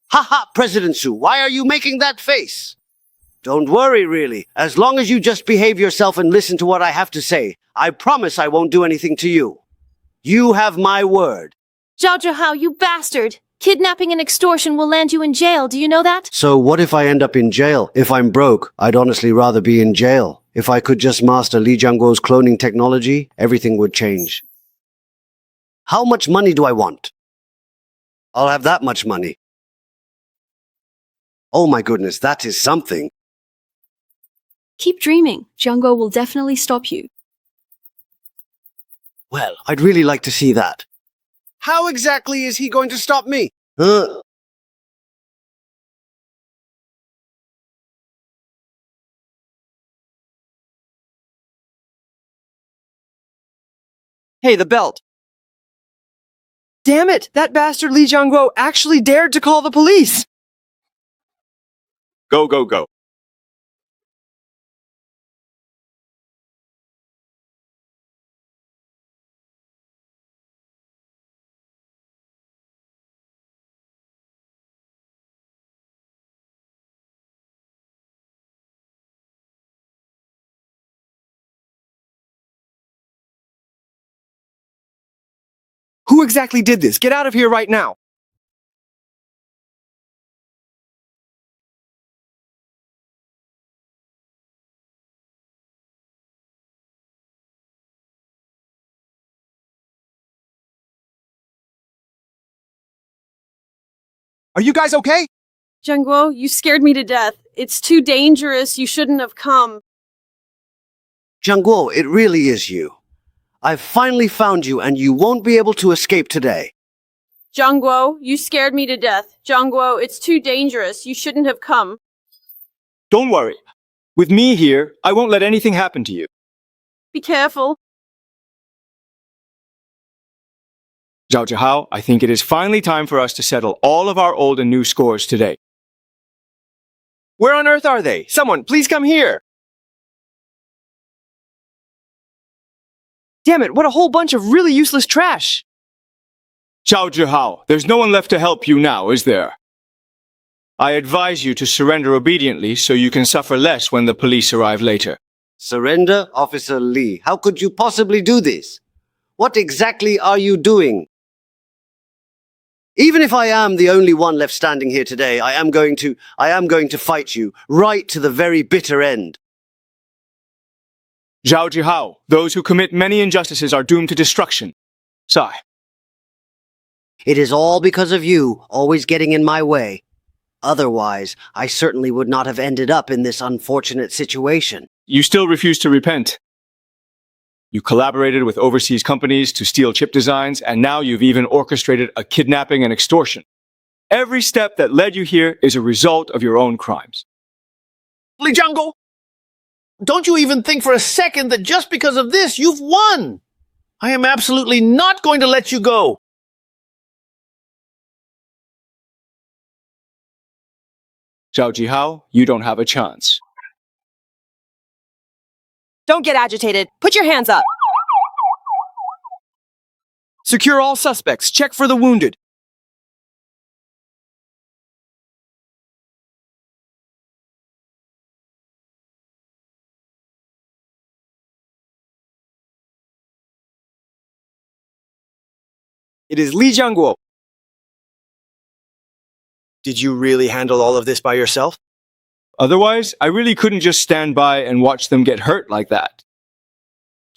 Haha, President Su, why are you making that face? Don't worry, really. As long as you just behave yourself and listen to what I have to say, I promise I won't do anything to you. You have my word. Zhao Zhihao, you bastard! Kidnapping and extortion will land you in jail, do you know that? So what if I end up in jail? If I'm broke, I'd honestly rather be in jail. If I could just master Li Jianguo's cloning technology, everything would change. How much money do I want? I'll have that much money. Oh my goodness, that is something. Keep dreaming. Jianguo will definitely stop you. Well, I'd really like to see that. How exactly is he going to stop me? Hey, the belt. Damn it! That bastard Li Jianguo actually dared to call the police! Go, go, go. Who exactly did this? Get out of here right now! Are you guys okay? Jianguo, you scared me to death. It's too dangerous. You shouldn't have come. Jianguo, it really is you. I've finally found you and you won't be able to escape today. Jianguo, you scared me to death. Jianguo, it's too dangerous. You shouldn't have come. Don't worry. With me here, I won't let anything happen to you. Be careful. Zhao Zhihao, I think it is finally time for us to settle all of our old and new scores today. Where on earth are they? Someone, please come here! Damn it, what a whole bunch of really useless trash! Zhao Zhihao, there's no one left to help you now, is there? I advise you to surrender obediently so you can suffer less when the police arrive later. Surrender, Officer Li. How could you possibly do this? What exactly are you doing? Even if I am the only one left standing here today, I am going to fight you right to the very bitter end. Zhao Zhihao, those who commit many injustices are doomed to destruction. Sigh. It is all because of you, always getting in my way. Otherwise, I certainly would not have ended up in this unfortunate situation. You still refuse to repent. You collaborated with overseas companies to steal chip designs, and now you've even orchestrated a kidnapping and extortion. Every step that led you here is a result of your own crimes. Li Jianguo, don't you even think for a second that just because of this, you've won? I am absolutely not going to let you go. Zhao Zhihao, you don't have a chance. Don't get agitated. Put your hands up. Secure all suspects. Check for the wounded. It is Li Jianguo. Did you really handle all of this by yourself? Otherwise, I really couldn't just stand by and watch them get hurt like that.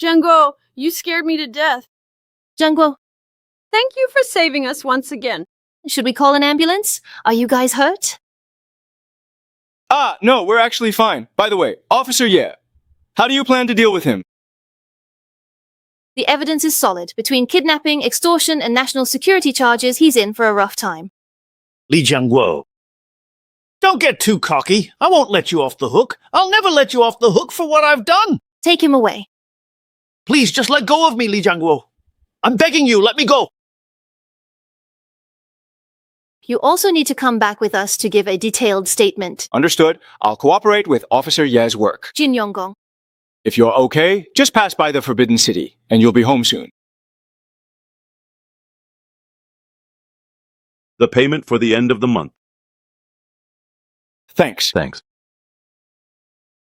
Jianguo, you scared me to death. Jianguo, Thank you for saving us once again. should we call an ambulance? Are you guys hurt? Ah, no, we're actually fine. By the way, Officer Ye, how do you plan to deal with him? The evidence is solid. Between kidnapping, extortion, and national security charges, he's in for a rough time. Li Jianguo, don't get too cocky. I won't let you off the hook. I'll never let you off the hook for what I've done. Take him away. Please, just let go of me, Li Jianguo. I'm begging you, let me go. You also need to come back with us to give a detailed statement. Understood. I'll cooperate with Officer Ye's work. Jin Yonggong. If you're okay, just pass by the Forbidden City, and you'll be home soon. The payment for the end of the month. Thanks. Thanks.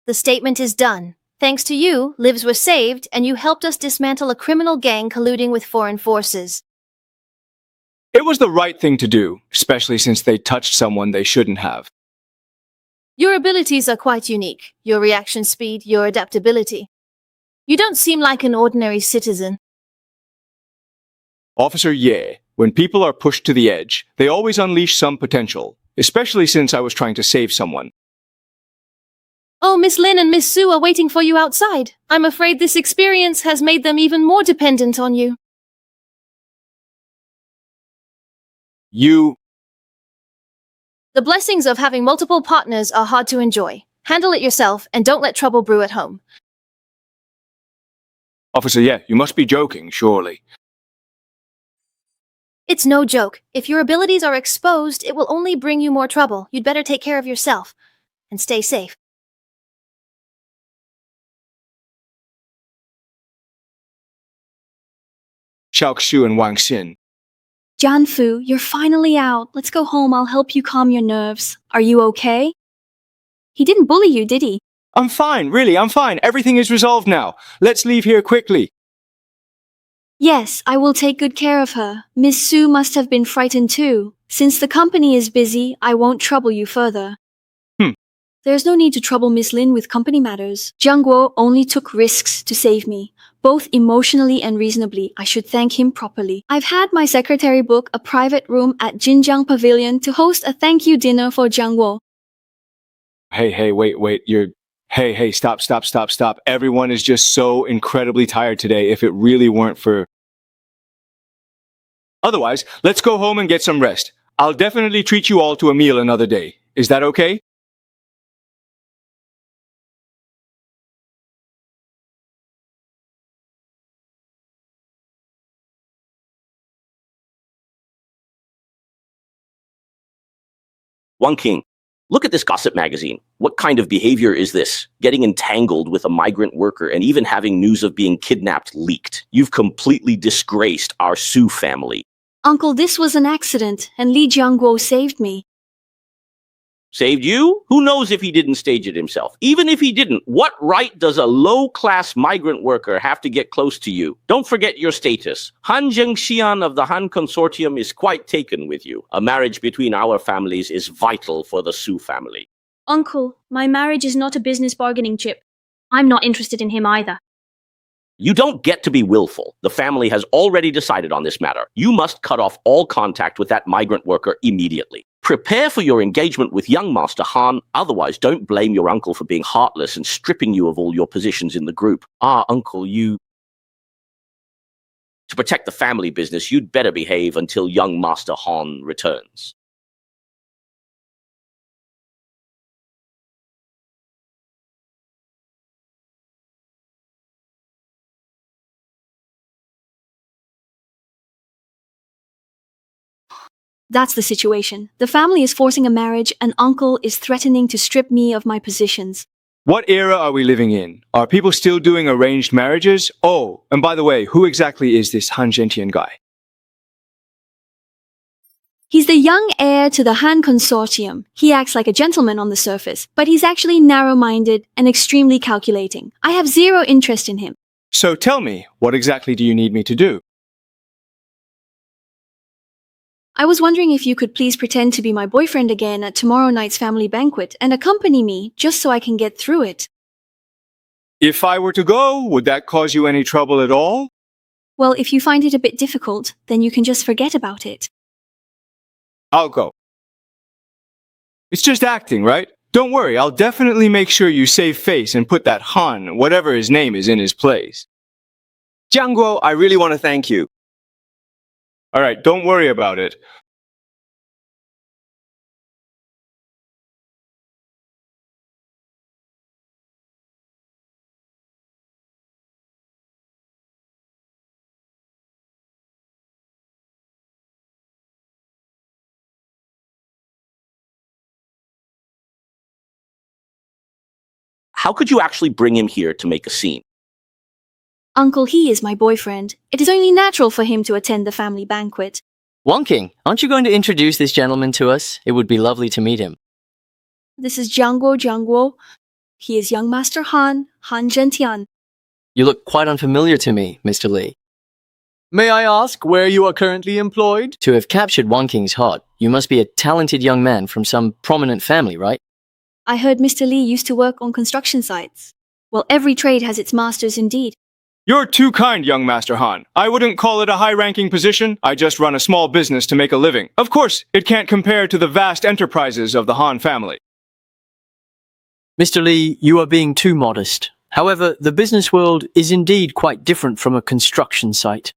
The statement is done. Thanks to you, lives were saved, and you helped us dismantle a criminal gang colluding with foreign forces. It was the right thing to do, especially since they touched someone they shouldn't have. Your abilities are quite unique. Your reaction speed, your adaptability. You don't seem like an ordinary citizen. Officer Ye, when people are pushed to the edge, they always unleash some potential, especially since I was trying to save someone. Oh, Miss Lin and Miss Sue are waiting for you outside. I'm afraid this experience has made them even more dependent on you. You... The blessings of having multiple partners are hard to enjoy. Handle it yourself and don't let trouble brew at home. Officer Ye, you must be joking, surely. It's no joke. If your abilities are exposed, it will only bring you more trouble. You'd better take care of yourself and stay safe. Xiaoxu and Wang Xin. Janfu, you're finally out. Let's go home. I'll help you calm your nerves. Are you okay? He didn't bully you, did he? I'm fine, really, I'm fine. Everything is resolved now. Let's leave here quickly. Yes, I will take good care of her. Miss Sue must have been frightened too. Since the company is busy, I won't trouble you further. There's no need to trouble Miss Lin with company matters. Jiang Guo only took risks to save me, both emotionally and reasonably. I should thank him properly. I've had my secretary book a private room at Jinjiang Pavilion to host a thank you dinner for Jiang Guo. Hey, wait, Hey, stop. Everyone is just so incredibly tired today if it really weren't for... Otherwise, let's go home and get some rest. I'll definitely treat you all to a meal another day. Is that okay? One King, look at this gossip magazine. What kind of behavior is this? Getting entangled with a migrant worker and even having news of being kidnapped leaked. You've completely disgraced our Su family. Uncle, this was an accident, and Li Jiangguo saved me. Saved you? Who knows if he didn't stage it himself? Even if he didn't, what right does a low-class migrant worker have to get close to you? Don't forget your status. Han Zhengxian of the Han Consortium is quite taken with you. A marriage between our families is vital for the Su family. Uncle, my marriage is not a business bargaining chip. I'm not interested in him either. You don't get to be willful. The family has already decided on this matter. You must cut off all contact with that migrant worker immediately. Prepare for your engagement with young Master Han, otherwise don't blame your uncle for being heartless and stripping you of all your positions in the group. Uncle, you... To protect the family business, you'd better behave until young Master Han returns. That's the situation. The family is forcing a marriage, and Uncle is threatening to strip me of my positions. What era are we living in? Are people still doing arranged marriages? Oh, and by the way, who exactly is this Han Zhentian guy? He's the young heir to the Han Consortium. He acts like a gentleman on the surface, but he's actually narrow-minded and extremely calculating. I have zero interest in him. So tell me, what exactly do you need me to do? I was wondering if you could please pretend to be my boyfriend again at tomorrow night's family banquet and accompany me just so I can get through it. If I were to go, would that cause you any trouble at all? Well, if you find it a bit difficult, then you can just forget about it. I'll go. It's just acting, right? Don't worry, I'll definitely make sure you save face and put that Han, whatever his name is, in his place. Jiang Guo, I really want to thank you. All right, don't worry about it. How could you actually bring him here to make a scene? Uncle, he is my boyfriend. It is only natural for him to attend the family banquet. Wong King, aren't you going to introduce this gentleman to us? It would be lovely to meet him. This is Jiangguo. He is young Master Han Gentian. You look quite unfamiliar to me, Mr. Lee. May I ask where you are currently employed? To have captured Wang King's heart, you must be a talented young man from some prominent family, right? I heard Mr. Lee used to work on construction sites. Well, every trade has its masters indeed. You're too kind, young Master Han. I wouldn't call it a high-ranking position. I just run a small business to make a living. Of course, it can't compare to the vast enterprises of the Han family. Mr. Lee, you are being too modest. However, the business world is indeed quite different from a construction site.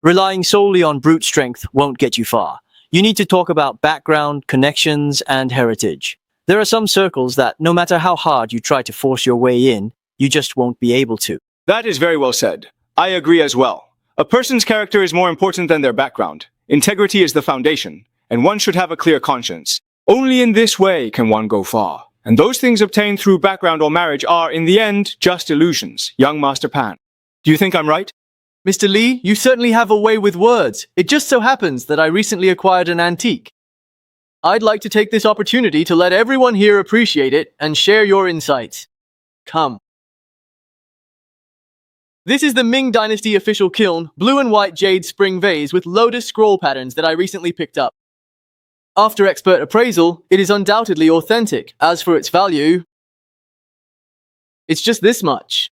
Relying solely on brute strength won't get you far. You need to talk about background, connections, and heritage. There are some circles that, no matter how hard you try to force your way in, you just won't be able to. That is very well said. I agree as well. A person's character is more important than their background. Integrity is the foundation, and one should have a clear conscience. Only in this way can one go far. And those things obtained through background or marriage are, in the end, just illusions, young Master Pan. Do you think I'm right? Mr. Lee, you certainly have a way with words. It just so happens that I recently acquired an antique. I'd like to take this opportunity to let everyone here appreciate it and share your insights. Come. This is the Ming Dynasty official kiln, blue and white jade spring vase with lotus scroll patterns that I recently picked up. After expert appraisal, it is undoubtedly authentic. As for its value, it's just this much.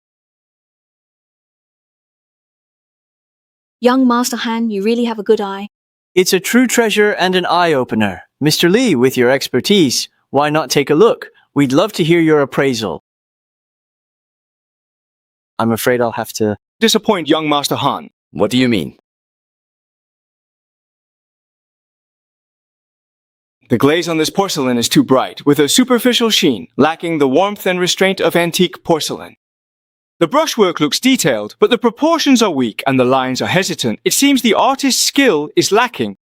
Young Master Han, you really have a good eye. It's a true treasure and an eye-opener. Mr. Lee, with your expertise, why not take a look? We'd love to hear your appraisal. I'm afraid I'll have to disappoint young Master Han. What do you mean? The glaze on this porcelain is too bright, with a superficial sheen, lacking the warmth and restraint of antique porcelain. The brushwork looks detailed, but the proportions are weak and the lines are hesitant. It seems the artist's skill is lacking.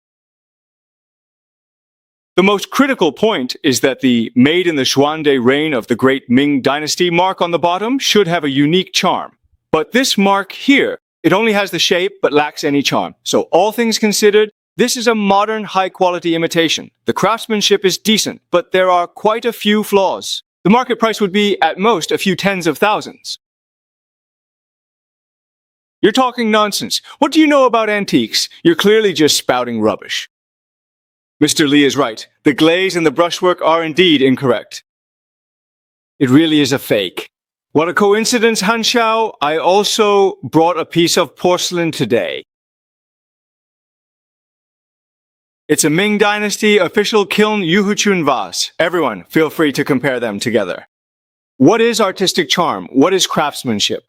The most critical point is that the made in the Xuande reign of the great Ming dynasty mark on the bottom should have a unique charm. But this mark here, it only has the shape but lacks any charm. So all things considered, this is a modern high-quality imitation. The craftsmanship is decent, but there are quite a few flaws. The market price would be, at most, a few tens of thousands. You're talking nonsense. What do you know about antiques? You're clearly just spouting rubbish. Mr. Lee is right. The glaze and the brushwork are indeed incorrect. It really is a fake. What a coincidence, Han Xiao. I also brought a piece of porcelain today. It's a Ming Dynasty official kiln Yuhuchun vase. Everyone, feel free to compare them together. What is artistic charm? What is craftsmanship?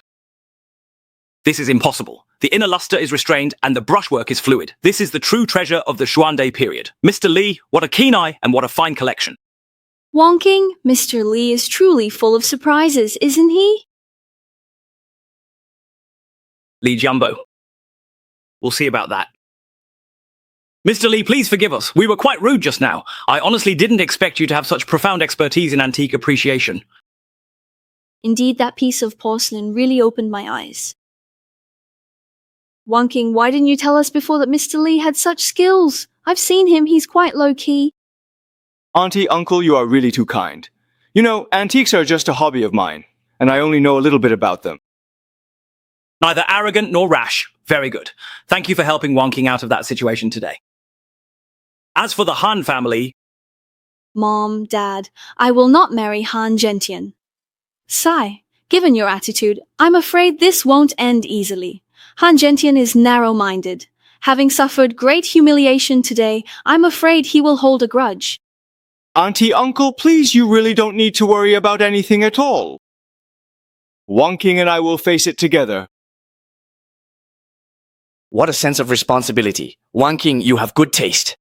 This is impossible. The inner luster is restrained and the brushwork is fluid. This is the true treasure of the Xuande period. Mr. Lee, what a keen eye and what a fine collection. Wang King, Mr. Lee is truly full of surprises, isn't he? Li Jumbo. We'll see about that. Mr. Lee, please forgive us. We were quite rude just now. I honestly didn't expect you to have such profound expertise in antique appreciation. Indeed, that piece of porcelain really opened my eyes. Wang King, why didn't you tell us before that Mr. Lee had such skills? I've seen him, he's quite low-key. Auntie, uncle, you are really too kind. You know, antiques are just a hobby of mine, and I only know a little bit about them. Neither arrogant nor rash. Very good. Thank you for helping Wang King out of that situation today. As for the Han family... Mom, Dad, I will not marry Han Gentian. Sai, given your attitude, I'm afraid this won't end easily. Han Gentian is narrow-minded. Having suffered great humiliation today, I'm afraid he will hold a grudge. Auntie, uncle, please, you really don't need to worry about anything at all. Wang King and I will face it together. What a sense of responsibility. Wang King, you have good taste.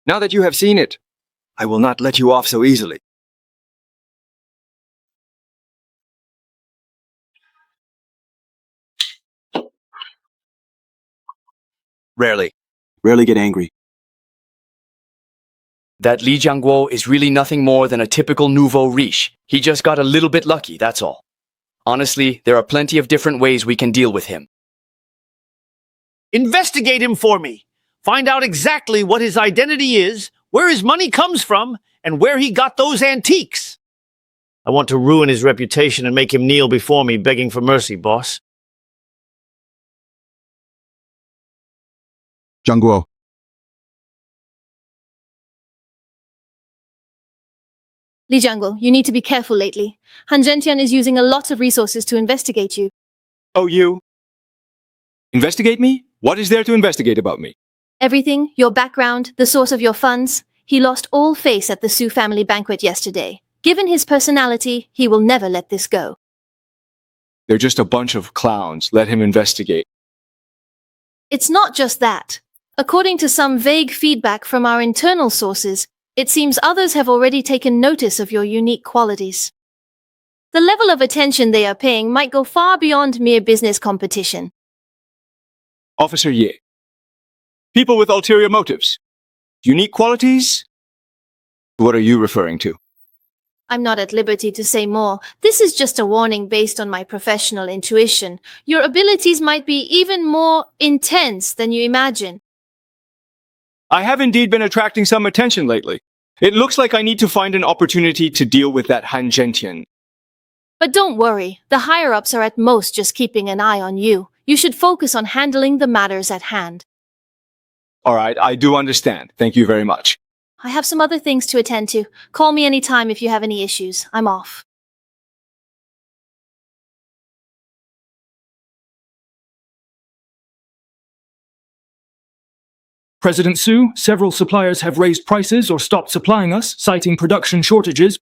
Now that you have seen it, I will not let you off so easily. Rarely get angry. That Li Jiangguo is really nothing more than a typical nouveau riche. He just got a little bit lucky, that's all. Honestly, there are plenty of different ways we can deal with him. Investigate him for me. Find out exactly what his identity is, where his money comes from, and where he got those antiques. I want to ruin his reputation and make him kneel before me begging for mercy, boss. Jiangguo. Li Jiangguo, you need to be careful lately. Han Zhentian is using a lot of resources to investigate you. Oh, you? Investigate me? What is there to investigate about me? Everything, your background, the source of your funds. He lost all face at the Su family banquet yesterday. Given his personality, he will never let this go. They're just a bunch of clowns. Let him investigate. It's not just that. According to some vague feedback from our internal sources, it seems others have already taken notice of your unique qualities. The level of attention they are paying might go far beyond mere business competition. Officer Ye. People with ulterior motives. Unique qualities? What are you referring to? I'm not at liberty to say more. This is just a warning based on my professional intuition. Your abilities might be even more intense than you imagine. I have indeed been attracting some attention lately. It looks like I need to find an opportunity to deal with that Han Zhentian. But don't worry, the higher-ups are at most just keeping an eye on you. You should focus on handling the matters at hand. All right, I do understand. Thank you very much. I have some other things to attend to. Call me anytime if you have any issues. I'm off. President Su, several suppliers have raised prices or stopped supplying us, citing production shortages.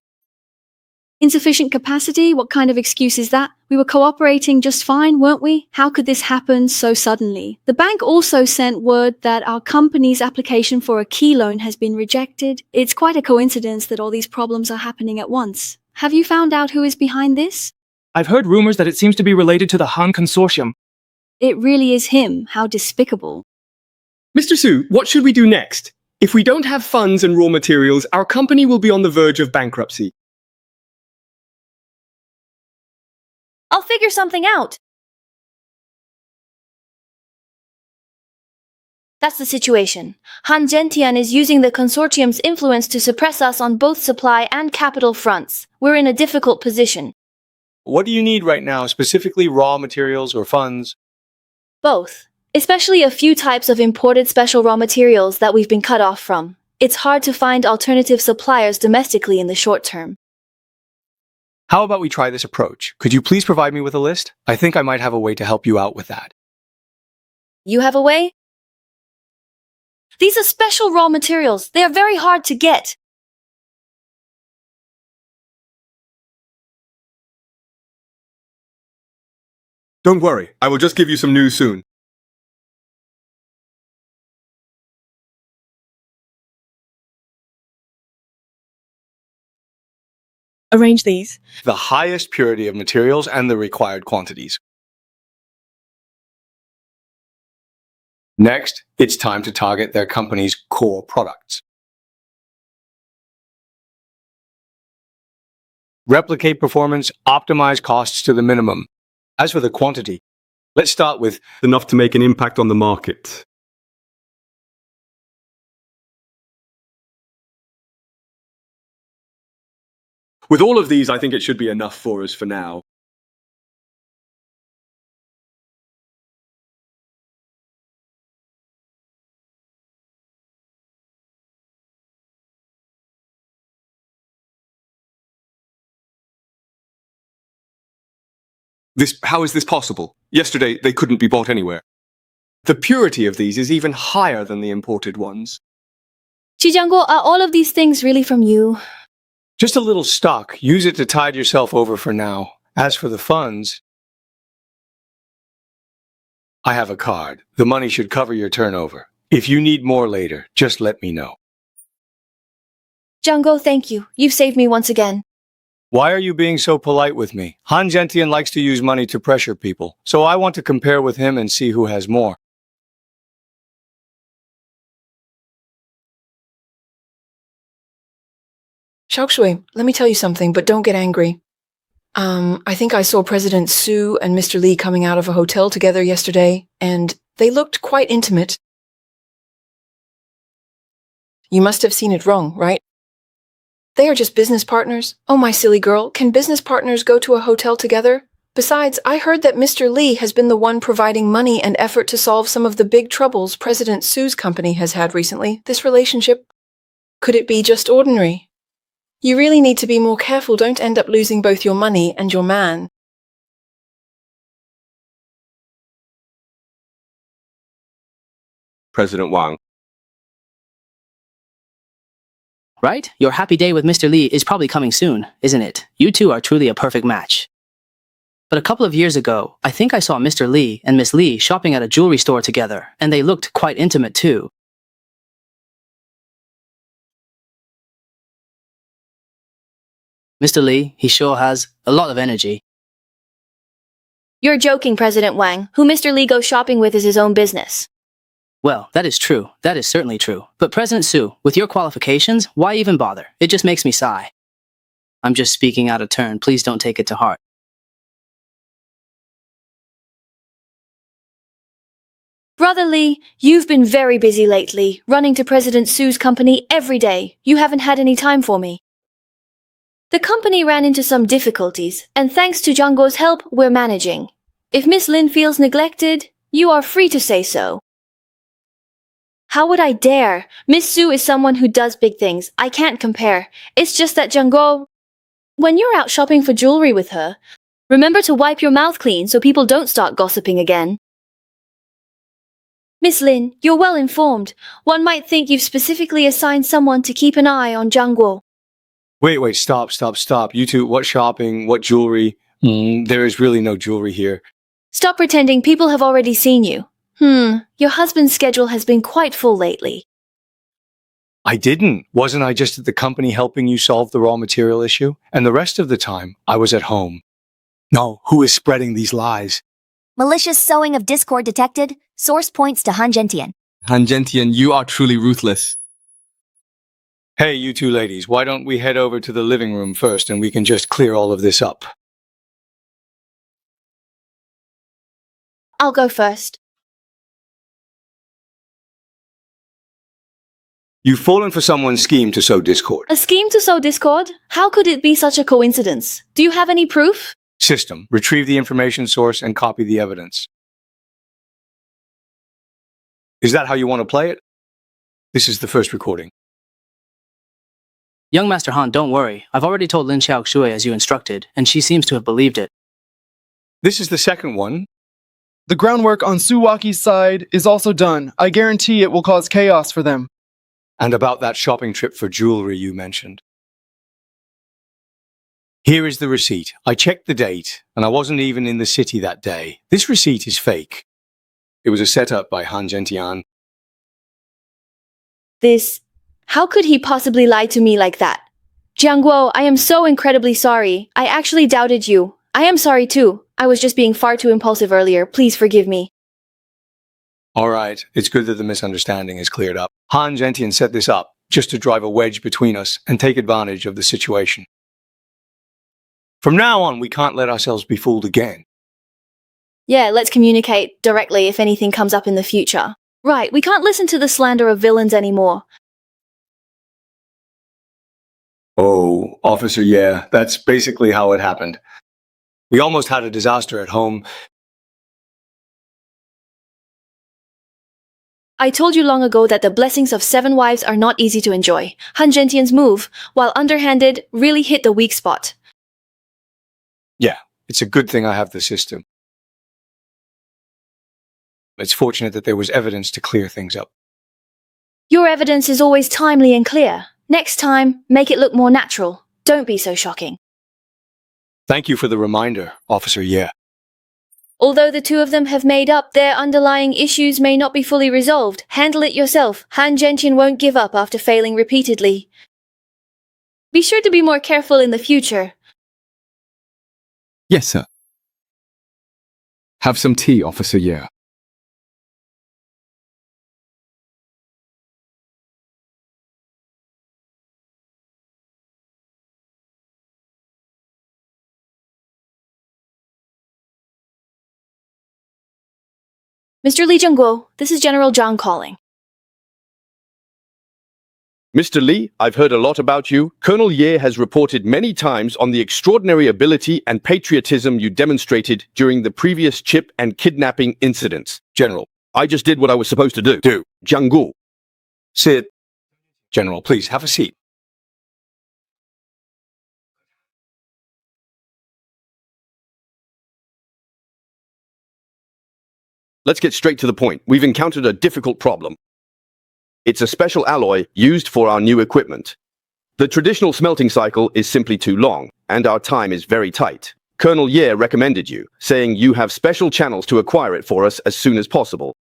Insufficient capacity? What kind of excuse is that? We were cooperating just fine, weren't we? How could this happen so suddenly? The bank also sent word that our company's application for a key loan has been rejected. It's quite a coincidence that all these problems are happening at once. Have you found out who is behind this? I've heard rumors that it seems to be related to the Han Consortium. It really is him. How despicable. Mr. Su, what should we do next? If we don't have funds and raw materials, our company will be on the verge of bankruptcy. I'll figure something out. That's the situation. Han Zhentian is using the consortium's influence to suppress us on both supply and capital fronts. We're in a difficult position. What do you need right now, specifically raw materials or funds? Both. Especially a few types of imported special raw materials that we've been cut off from. It's hard to find alternative suppliers domestically in the short term. How about we try this approach? Could you please provide me with a list? I think I might have a way to help you out with that. You have a way? These are special raw materials. They are very hard to get. Don't worry, I will just give you some news soon. Arrange these. The highest purity of materials and the required quantities. Next, it's time to target their company's core products. Replicate performance, optimize costs to the minimum. As for the quantity, let's start with Enough to make an impact on the market. With all of these, I think it should be enough for us for now. How is this possible? Yesterday, they couldn't be bought anywhere. The purity of these is even higher than the imported ones. Li Jiangguo, are all of these things really from you? just a little stock. Use it to tide yourself over for now. As for the funds, I have a card. The money should cover your turnover. If you need more later, just let me know. Jungo, thank you. You've saved me once again. Why are you being so polite with me? Han Zhentian likes to use money to pressure people, so I want to compare with him and see who has more. Xiaoshui, let me tell you something, but don't get angry. I think I saw President Su and Mr. Li coming out of a hotel together yesterday, and they looked quite intimate. You must have seen it wrong, right? They are just business partners. Oh, my silly girl, can business partners go to a hotel together? Besides, I heard that Mr. Li has been the one providing money and effort to solve some of the big troubles President Su's company has had recently. This relationship, could it be just ordinary? You really need to be more careful. Don't end up losing both your money and your man. President Wang. Right? Your happy day with Mr. Li is probably coming soon, isn't it? You two are truly a perfect match. But a couple of years ago, I think I saw Mr. Li and Miss Li shopping at a jewelry store together, and they looked quite intimate too. Mr. Li, he sure has a lot of energy. You're joking, President Wang. Who Mr. Li goes shopping with is his own business. Well, that is true. That is certainly true. But President Su, with your qualifications, why even bother? It just makes me sigh. I'm just speaking out of turn. Please don't take it to heart. Brother Li, you've been very busy lately, running to President Su's company every day. You haven't had any time for me. The company ran into some difficulties, and thanks to Zhangguo's help, we're managing. If Miss Lin feels neglected, you are free to say so. How would I dare? Miss Su is someone who does big things. I can't compare. It's just that Zhangguo... When you're out shopping for jewelry with her, remember to wipe your mouth clean so people don't start gossiping again. Miss Lin, you're well informed. One might think you've specifically assigned someone to keep an eye on Zhangguo. Wait, stop. You two, what shopping, what jewelry? There is really no jewelry here. Stop pretending people have already seen you. Your husband's schedule has been quite full lately. I didn't. Wasn't I just at the company helping you solve the raw material issue? And the rest of the time, I was at home. No, who is spreading these lies? Malicious sowing of discord detected. Source points to Han Gentian. Han Gentian, you are truly ruthless. Hey, you two ladies, why don't we head over to the living room first and we can just clear all of this up? I'll go first. You've fallen for someone's scheme to sow discord. A scheme to sow discord? How could it be such a coincidence? Do you have any proof? System. Retrieve the information source and copy the evidence. Is that how you want to play it? This is the first recording. Young Master Han, don't worry. I've already told Lin Xiaoshui as you instructed, and she seems to have believed it. This is the second one. The groundwork on Suwaki's side is also done. I guarantee it will cause chaos for them. And about that shopping trip for jewelry you mentioned. Here is the receipt. I checked the date, and I wasn't even in the city that day. This receipt is fake. It was a setup by Han Gentian. How could he possibly lie to me like that? Jiangguo, I am so incredibly sorry. I actually doubted you. I am sorry too. I was just being far too impulsive earlier. Please forgive me. All right, it's good that the misunderstanding is cleared up. Han Gentian set this up just to drive a wedge between us and take advantage of the situation. From now on, we can't let ourselves be fooled again. Yeah, let's communicate directly if anything comes up in the future. Right, we can't listen to the slander of villains anymore. Oh, officer, yeah, that's basically how it happened. We almost had a disaster at home. I told you long ago that the blessings of 7 wives are not easy to enjoy. Han Gentian's move, while underhanded, really hit the weak spot. Yeah, it's a good thing I have the system. It's fortunate that there was evidence to clear things up. Your evidence is always timely and clear. Next time, make it look more natural. Don't be so shocking. Thank you for the reminder, Officer Ye. Although the two of them have made up, their underlying issues may not be fully resolved. Handle it yourself. Han Gentian won't give up after failing repeatedly. Be sure to be more careful in the future. Yes, sir. Have some tea, Officer Ye. Mr. Lee Jungguo, this is General Zhang calling. Mr. Lee, I've heard a lot about you. Colonel Ye has reported many times on the extraordinary ability and patriotism you demonstrated during the previous chip and kidnapping incidents. General, I just did what I was supposed to do. Jianggu. Sit. General, please have a seat. Let's get straight to the point. We've encountered a difficult problem. It's a special alloy used for our new equipment. The traditional smelting cycle is simply too long, and our time is very tight. Colonel Ye recommended you, saying you have special channels to acquire it for us as soon as possible.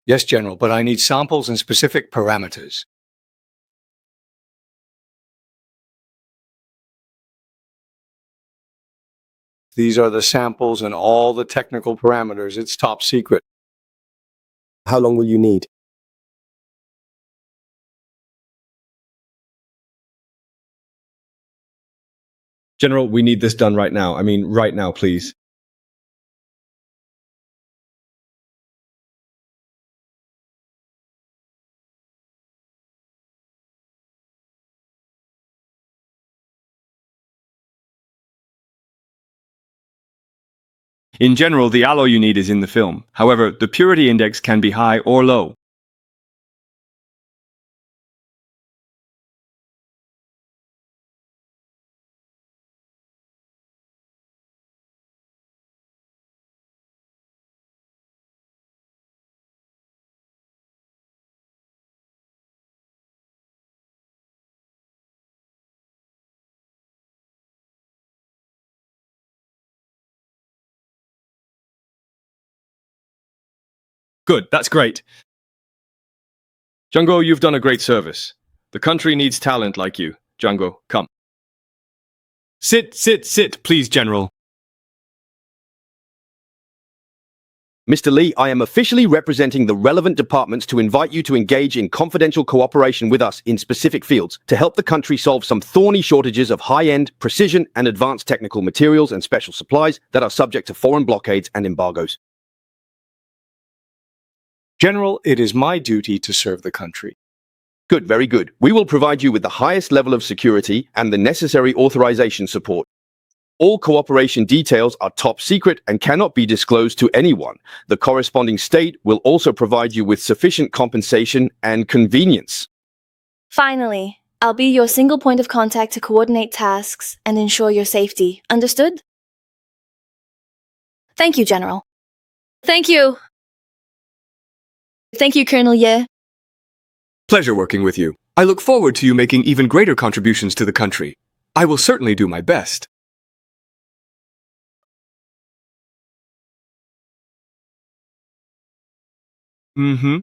Yes, General, but I need samples and specific parameters. These are the samples and all the technical parameters. It's top secret. How long will you need? General, we need this done right now. I mean, right now, please. In general, the alloy you need is in the film. However, the purity index can be high or low. Good, that's great. Jungo, you've done a great service. The country needs talent like you. Jungo, come. Sit, please, General. Mr. Lee, I am officially representing the relevant departments to invite you to engage in confidential cooperation with us in specific fields to help the country solve some thorny shortages of high-end, precision, and advanced technical materials and special supplies that are subject to foreign blockades and embargoes. General, it is my duty to serve the country. Good, very good. We will provide you with the highest level of security and the necessary authorization support. All cooperation details are top secret and cannot be disclosed to anyone. The corresponding state will also provide you with sufficient compensation and convenience. Finally, I'll be your single point of contact to coordinate tasks and ensure your safety. Understood? Thank you, General. Thank you. Thank you, Colonel Ye. Pleasure working with you. I look forward to you making even greater contributions to the country. I will certainly do my best. A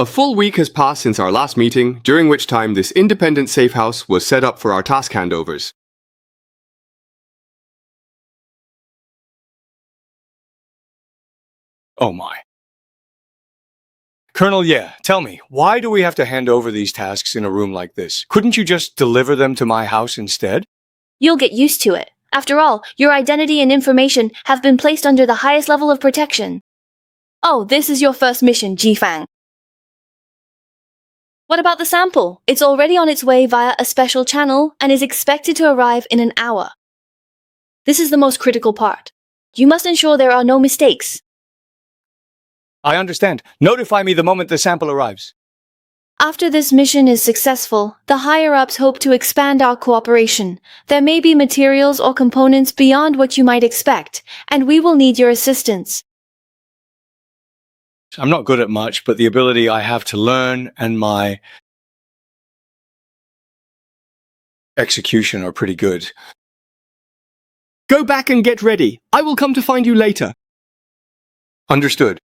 full week has passed since our last meeting, during which time this independent safe house was set up for our task handovers. Oh my. Colonel Ye, tell me, why do we have to hand over these tasks in a room like this? Couldn't you just deliver them to my house instead? You'll get used to it. After all, your identity and information have been placed under the highest level of protection. Oh, this is your first mission, Jifang. What about the sample? It's already on its way via a special channel and is expected to arrive in an hour. This is the most critical part. You must ensure there are no mistakes. I understand. Notify me the moment the sample arrives. After this mission is successful, the higher-ups hope to expand our cooperation. There may be materials or components beyond what you might expect, and we will need your assistance. I'm not good at much, but the ability I have to learn and my execution are pretty good. Go back and get ready. I will come to find you later. Understood.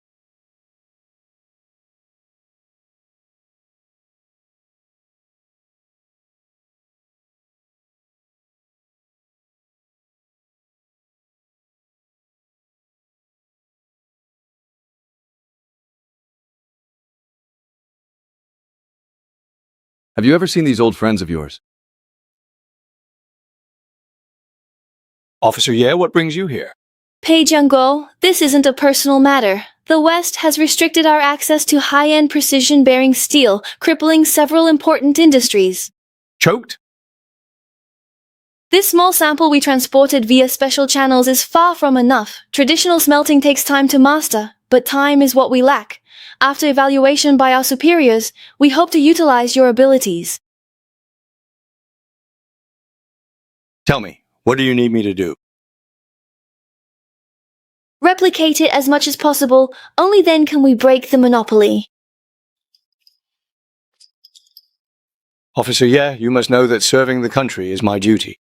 Have you ever seen these old friends of yours? Officer Ye, what brings you here? Pei Jiangguo, this isn't a personal matter. The West has restricted our access to high-end precision-bearing steel, crippling several important industries. Choked? This small sample we transported via special channels is far from enough. Traditional smelting takes time to master, but time is what we lack. After evaluation by our superiors, we hope to utilize your abilities. Tell me, what do you need me to do? Replicate it as much as possible, only then can we break the monopoly. Officer Ye, you must know that serving the country is my duty.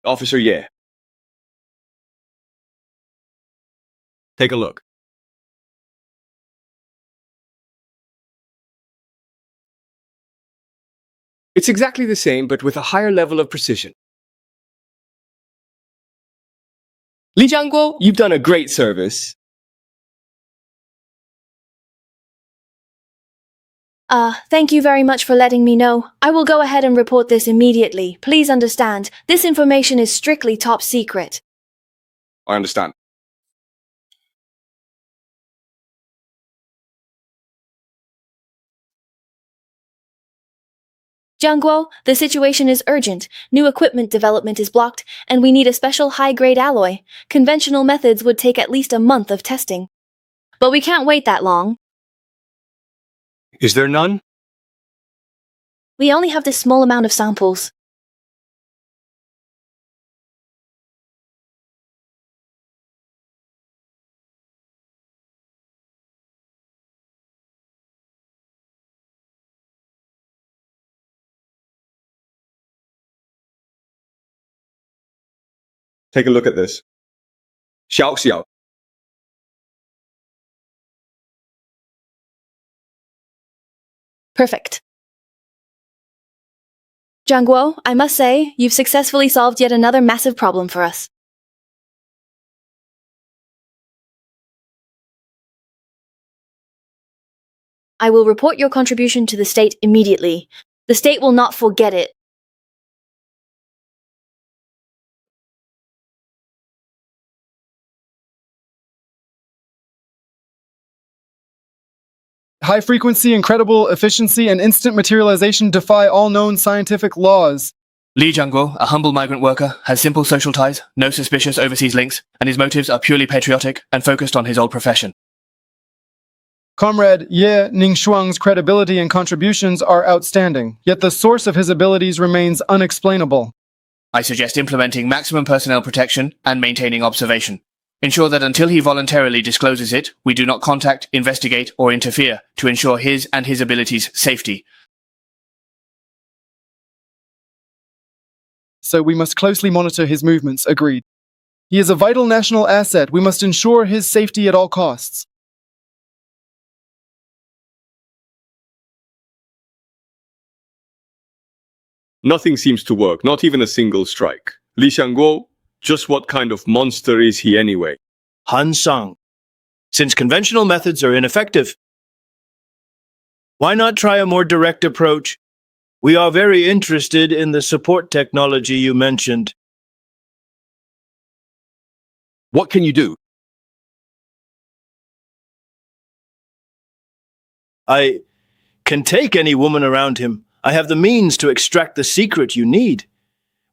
Officer Ye. Take a look. It's exactly the same, but with a higher level of precision. Li Jiangguo, you've done a great service. Thank you very much for letting me know. I will go ahead and report this immediately. Please understand, this information is strictly top secret. I understand. Jiangguo, the situation is urgent. New equipment development is blocked, and we need a special high-grade alloy. Conventional methods would take at least a month of testing. But we can't wait that long. Is there none? We only have this small amount of samples. Take a look at this. Xiao Xiao. Perfect. Jiangguo, I must say, you've successfully solved yet another massive problem for us. I will report your contribution to the state immediately. The state will not forget it. High frequency, incredible efficiency, and instant materialization defy all known scientific laws. Li Jiangguo, a humble migrant worker, has simple social ties, no suspicious overseas links, and his motives are purely patriotic and focused on his old profession. Comrade Ye Ningshuang's credibility and contributions are outstanding, yet the source of his abilities remains unexplainable. I suggest implementing maximum personnel protection and maintaining observation. Ensure that until he voluntarily discloses it, we do not contact, investigate, or interfere to ensure his and his abilities' safety. So we must closely monitor his movements, agreed. He is a vital national asset. We must ensure his safety at all costs. Nothing seems to work, not even a single strike. Li Xiangguo, just what kind of monster is he anyway? Han Sang. Since conventional methods are ineffective, why not try a more direct approach? We are very interested in the support technology you mentioned. What can you do? I can take any woman around him. I have the means to extract the secret you need.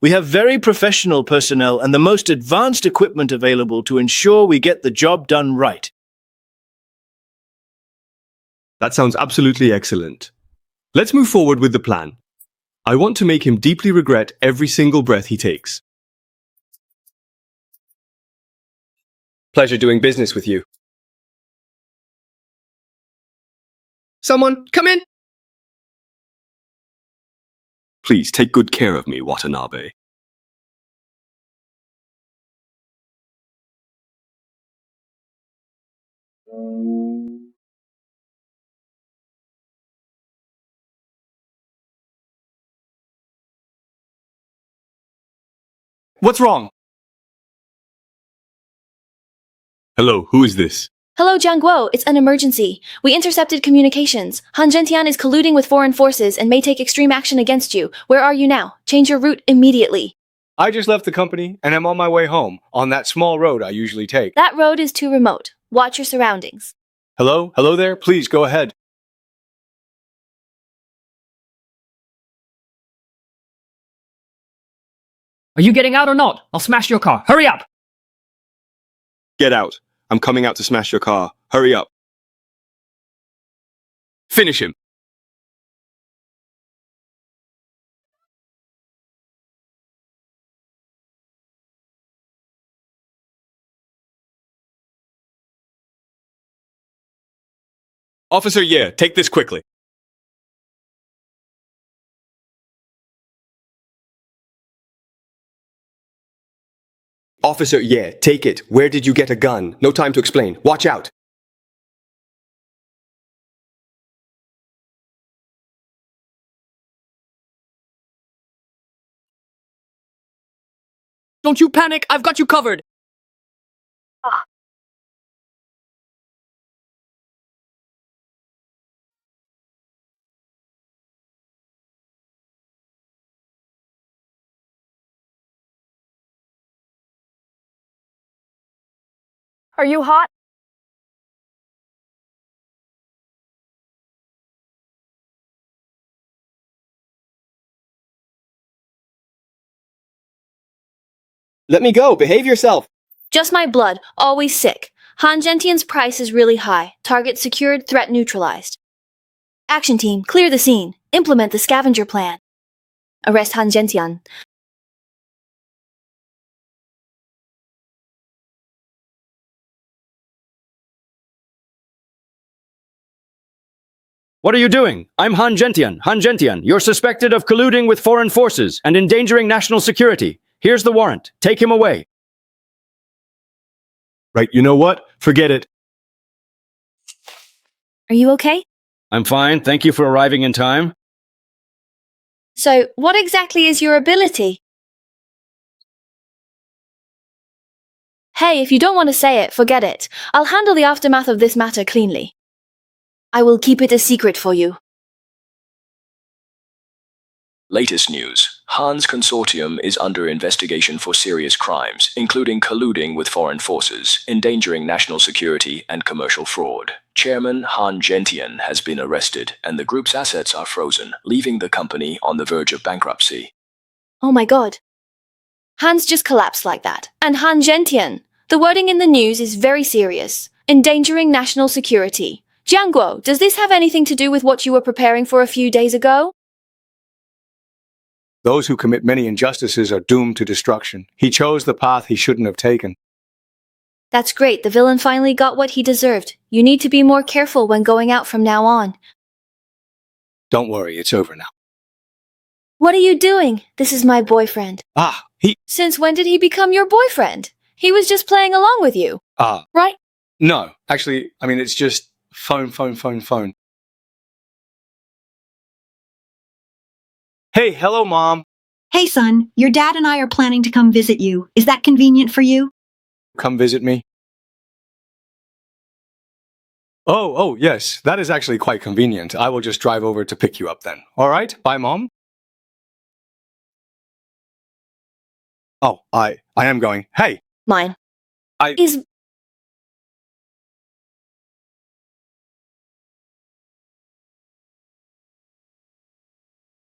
We have very professional personnel and the most advanced equipment available to ensure we get the job done right. That sounds absolutely excellent. Let's move forward with the plan. I want to make him deeply regret every single breath he takes. Pleasure doing business with you. Someone, come in! Please take good care of me, Watanabe. What's wrong? Hello, who is this? Hello, Jiang Guo. It's an emergency. We intercepted communications. Han Zhentian is colluding with foreign forces and may take extreme action against you. Where are you now? Change your route immediately. I just left the company and I'm on my way home, on that small road I usually take. That road is too remote. Watch your surroundings. Hello? Hello there? Please go ahead. Are you getting out or not? I'll smash your car. Hurry up! Get out. I'm coming out to smash your car. Hurry up. Finish him. Officer Ye, take this quickly. Officer Ye, take it. Where did you get a gun? No time to explain. Watch out. Don't you panic! I've got you covered! Are you hot? Let me go. Behave yourself. Just my blood. Always sick. Han Zhentian's price is really high. Target secured, threat neutralized. Action team, clear the scene. Implement the scavenger plan. Arrest Han Zhentian. What are you doing? I'm Han Zhentian. Han Zhentian, you're suspected of colluding with foreign forces and endangering national security. Here's the warrant. Take him away. Right, you know what? Forget it. Are you okay? I'm fine. Thank you for arriving in time. So, what exactly is your ability? Hey, if you don't want to say it, forget it. I'll handle the aftermath of this matter cleanly. I will keep it a secret for you. Latest news. Han's consortium is under investigation for serious crimes, including colluding with foreign forces, endangering national security, and commercial fraud. Chairman Han Zhentian has been arrested, and the group's assets are frozen, leaving the company on the verge of bankruptcy. Oh my god. Han's just collapsed like that. And Han Zhentian. The wording in the news is very serious. Endangering national security. Jiang Guo, does this have anything to do with what you were preparing for a few days ago? Those who commit many injustices are doomed to destruction. He chose the path he shouldn't have taken. That's great, the villain finally got what he deserved. You need to be more careful when going out from now on. Don't worry, it's over now. What are you doing? This is my boyfriend. Since when did he become your boyfriend? He was just playing along with you. Right? No, actually, it's just phone. Hey, hello, Mom. Hey, son, your dad and I are planning to come visit you. Is that convenient for you? Come visit me. Oh, yes, that is actually quite convenient. I will just drive over to pick you up then. All right, bye, Mom. Oh, I am going. Hey. Mine.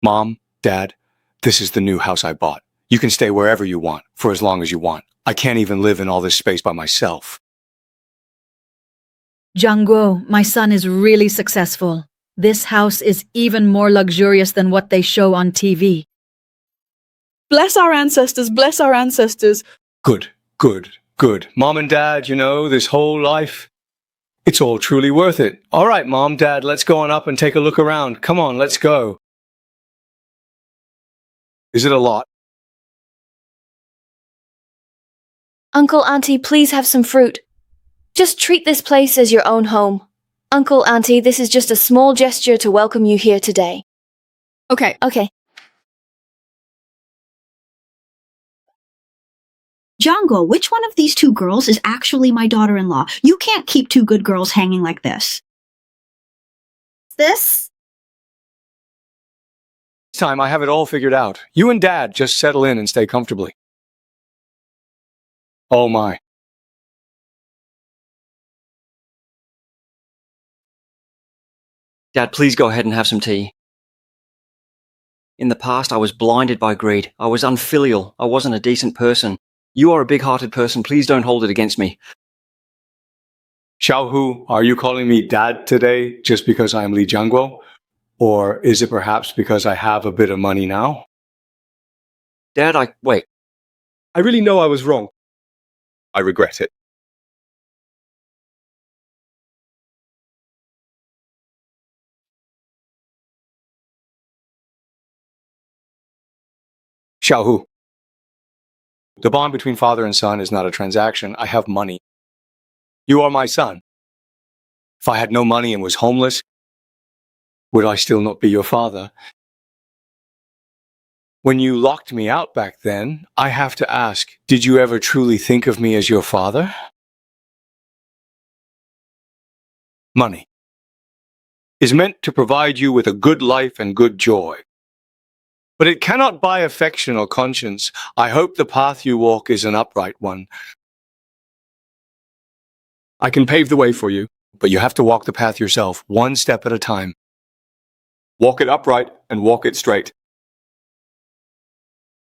Mom, Dad, this is the new house I bought. You can stay wherever you want, for as long as you want. I can't even live in all this space by myself. Jiang Guo, my son is really successful. This house is even more luxurious than what they show on TV. Bless our ancestors, bless our ancestors. Good. Mom and Dad, this whole life, it's all truly worth it. All right, Mom, Dad, let's go on up and take a look around. Come on, let's go. Is it a lot? Uncle, Auntie, please have some fruit. Just treat this place as your own home. Uncle, Auntie, this is just a small gesture to welcome you here today. Okay. Jiangguo, which one of these two girls is actually my daughter-in-law? You can't keep two good girls hanging like this. This? This time I have it all figured out. You and Dad just settle in and stay comfortably. Oh my. Dad, please go ahead and have some tea. In the past, I was blinded by greed. I was unfilial. I wasn't a decent person. You are a big-hearted person. Please don't hold it against me. Xiaohu, are you calling me Dad today just because I am Li Jiangguo? Or is it perhaps because I have a bit of money now? Dad, wait. I really know I was wrong. I regret it. Xiaohu. The bond between father and son is not a transaction. I have money. You are my son. If I had no money and was homeless, would I still not be your father? When you locked me out back then, I have to ask, did you ever truly think of me as your father? Money is meant to provide you with a good life and good joy. But it cannot buy affection or conscience. I hope the path you walk is an upright one. I can pave the way for you. But you have to walk the path yourself, one step at a time. Walk it upright and walk it straight.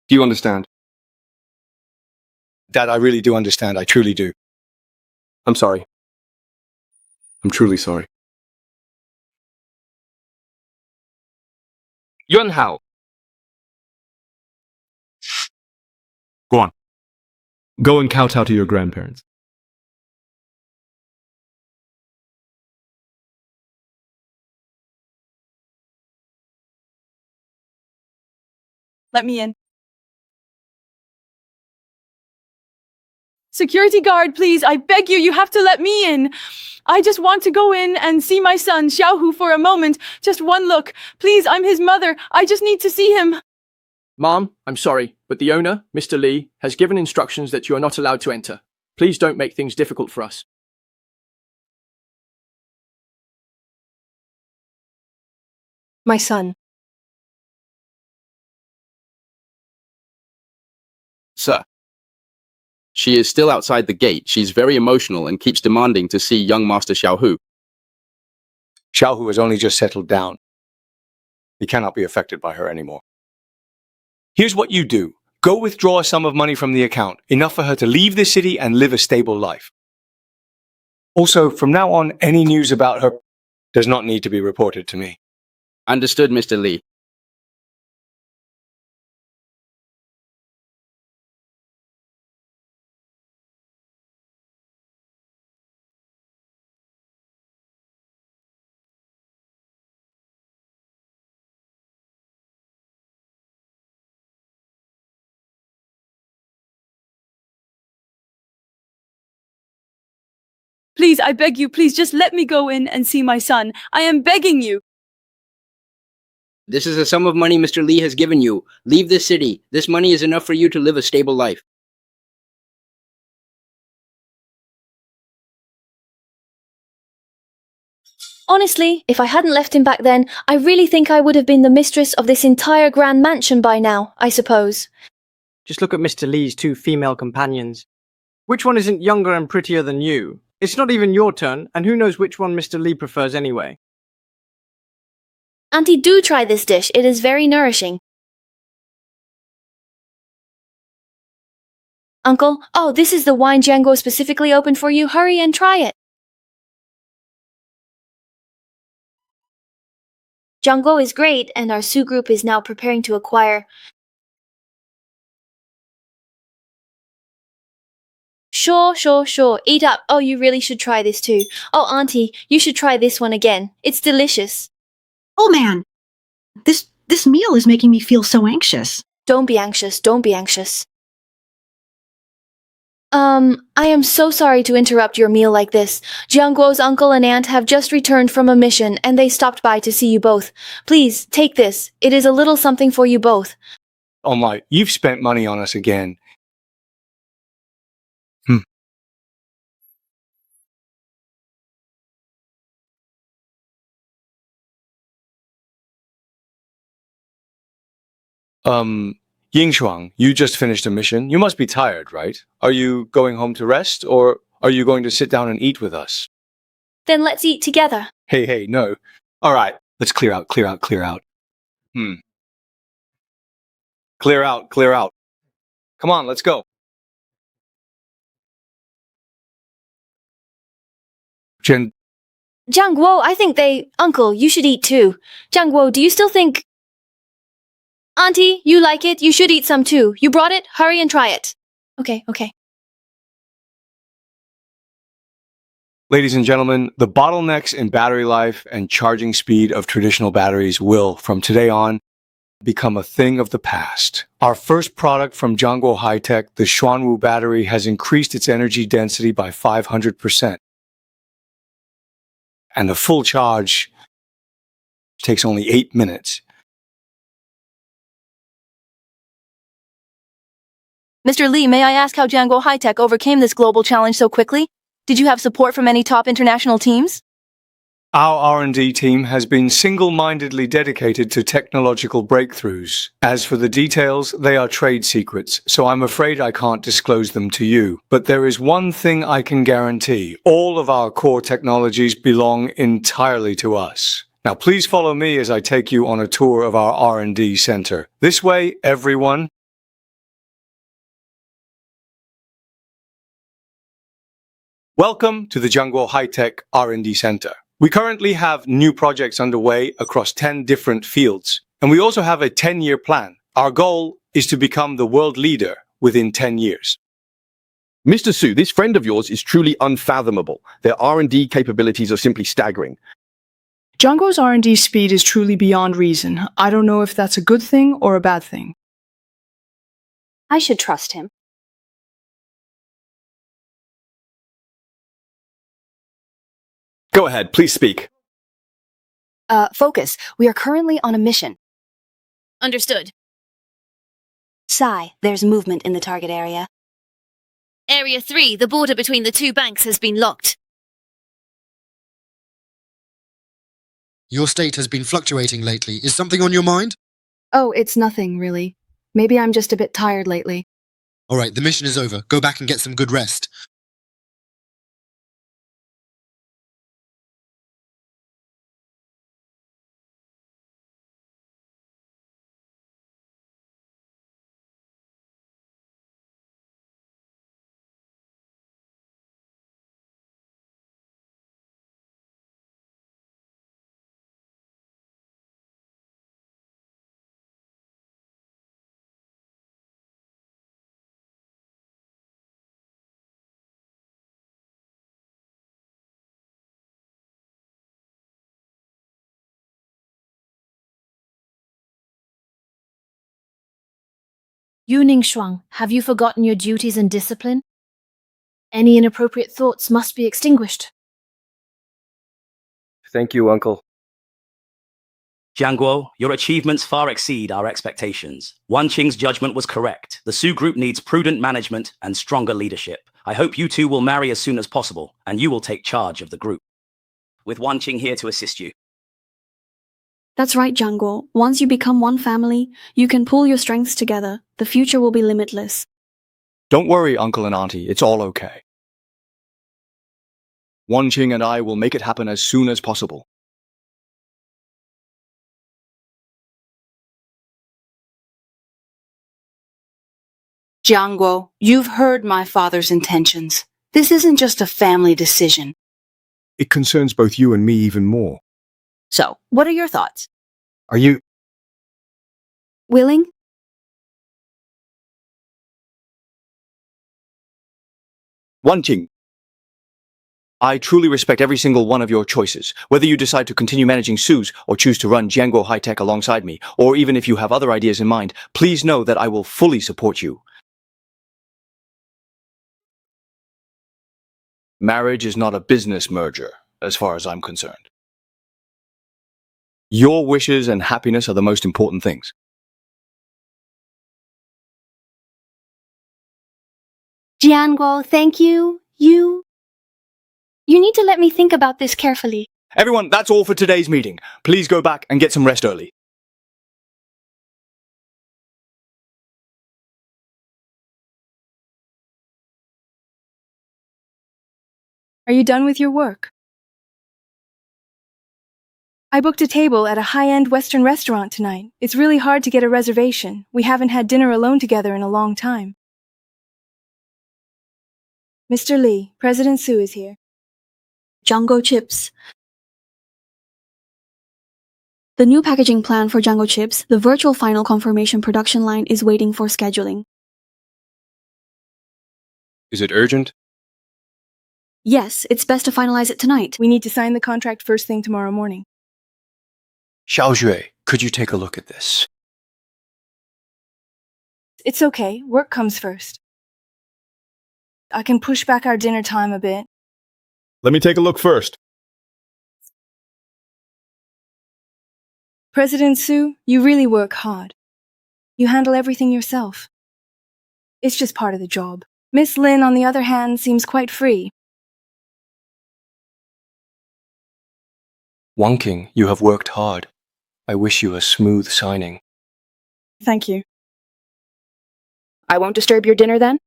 Do you understand? Dad, I really do understand. I truly do. I'm sorry. I'm truly sorry. Yunhao. Go on. Go and kowtow to your grandparents. Let me in. Security guard, please, I beg you, you have to let me in. I just want to go in and see my son, Xiaohu, for a moment. Just one look. Please, I'm his mother. I just need to see him. Mom, I'm sorry, but the owner, Mr. Li, has given instructions that you are not allowed to enter. Please don't make things difficult for us. My son. Sir. She is still outside the gate. She's very emotional and keeps demanding to see young Master Xiaohu. Xiaohu has only just settled down. He cannot be affected by her anymore. Here's what you do. Go withdraw a sum of money from the account, enough for her to leave the city and live a stable life. Also, from now on, any news about her does not need to be reported to me. Understood, Mr. Li. Please, I beg you, please just let me go in and see my son. I am begging you. This is a sum of money Mr. Li has given you. Leave this city. This money is enough for you to live a stable life. Honestly, if I hadn't left him back then, I really think I would have been the mistress of this entire grand mansion by now, I suppose. Just look at Mr. Li's two female companions. Which one isn't younger and prettier than you? It's not even your turn, and who knows which one Mr. Li prefers anyway. Auntie, do try this dish. It is very nourishing. Uncle, oh, this is the wine Jiangguo specifically opened for you. Hurry and try it. Jiangguo is great, and our Su group is now preparing to acquire. Sure. Eat up. Oh, you really should try this too. Oh, Auntie, you should try this one again. It's delicious. Oh man, this meal is making me feel so anxious. Don't be anxious. I am so sorry to interrupt your meal like this. Jiangguo's uncle and aunt have just returned from a mission, and they stopped by to see you both. Please, take this. It is a little something for you both. Oh my, you've spent money on us again. Yingshuang, you just finished a mission. You must be tired, right? Are you going home to rest, or are you going to sit down and eat with us? Then let's eat together. Hey, no. All right, let's clear out. Clear out. Clear out. Come on, let's go. Jen, Jiang Guo, I think Uncle, you should eat too. Jiang Guo, do you still think... Auntie, you like it? You should eat some too. You brought it? Hurry and try it. Okay. ladies and gentlemen, the bottlenecks in battery life and charging speed of traditional batteries will, from today on, become a thing of the past. Our first product from Jiangguo High-Tech, the Xuanwu battery, has increased its energy density by 500%. And the full charge takes only 8 minutes. Mr. Lee, may I ask how Jiangguo High-Tech overcame this global challenge so quickly? Did you have support from any top international teams? Our R&D team has been single-mindedly dedicated to technological breakthroughs. As for the details, they are trade secrets, so I'm afraid I can't disclose them to you. But there is one thing I can guarantee. All of our core technologies belong entirely to us. Now please follow me as I take you on a tour of our R&D center. This way, everyone. Welcome to the Jiangguo High-Tech R&D Center. We currently have new projects underway across 10 different fields, and we also have a 10-year plan. Our goal is to become the world leader within 10 years. Mr. Su, this friend of yours is truly unfathomable. Their R&D capabilities are simply staggering. Jiangguo's R&D speed is truly beyond reason. I don't know if that's a good thing or a bad thing. I should trust him. Go ahead, please speak. Focus. We are currently on a mission. Understood. Sai, there's movement in the target area. Area 3, the border between the two banks has been locked. Your state has been fluctuating lately. Is something on your mind? Oh, it's nothing, really. Maybe I'm just a bit tired lately. All right, the mission is over. Go back and get some good rest. Yu Shuang, have you forgotten your duties and discipline? Any inappropriate thoughts must be extinguished. Thank you, Uncle. Jiangguo, your achievements far exceed our expectations. Wan Qing's judgment was correct. The Su Group needs prudent management and stronger leadership. I hope you two will marry as soon as possible, and you will take charge of the group. With Wan Qing here to assist you. That's right, Jiang Guo. Once you become one family, you can pool your strengths together. The future will be limitless. Don't worry, Uncle and Auntie, it's all okay. Wan Qing and I will make it happen as soon as possible. Jiangguo, you've heard my father's intentions. This isn't just a family decision. It concerns both you and me even more. So, what are your thoughts? Are you... Willing? Wan Qing, I truly respect every single one of your choices. Whether you decide to continue managing Su's or choose to run Jiangguo High-Tech alongside me, or even if you have other ideas in mind, please know that I will fully support you. Marriage is not a business merger, as far as I'm concerned. Your wishes and happiness are the most important things. Jiangguo, thank you. You need to let me think about this carefully. Everyone, that's all for today's meeting. Please go back and get some rest early. Are you done with your work? I booked a table at a high-end Western restaurant tonight. It's really hard to get a reservation. We haven't had dinner alone together in a long time. Mr. Lee, President Su is here. Django chips. The new packaging plan for Django chips, the virtual final confirmation production line, is waiting for scheduling. Is it urgent? Yes, it's best to finalize it tonight. We need to sign the contract first thing tomorrow morning. Xiaojue, could you take a look at this? It's okay. Work comes first. I can push back our dinner time a bit. Let me take a look first. President Su, you really work hard. You handle everything yourself. It's just part of the job. Miss Lin, on the other hand, seems quite free. Wang King, you have worked hard. I wish you a smooth signing. Thank you. I won't disturb your dinner then?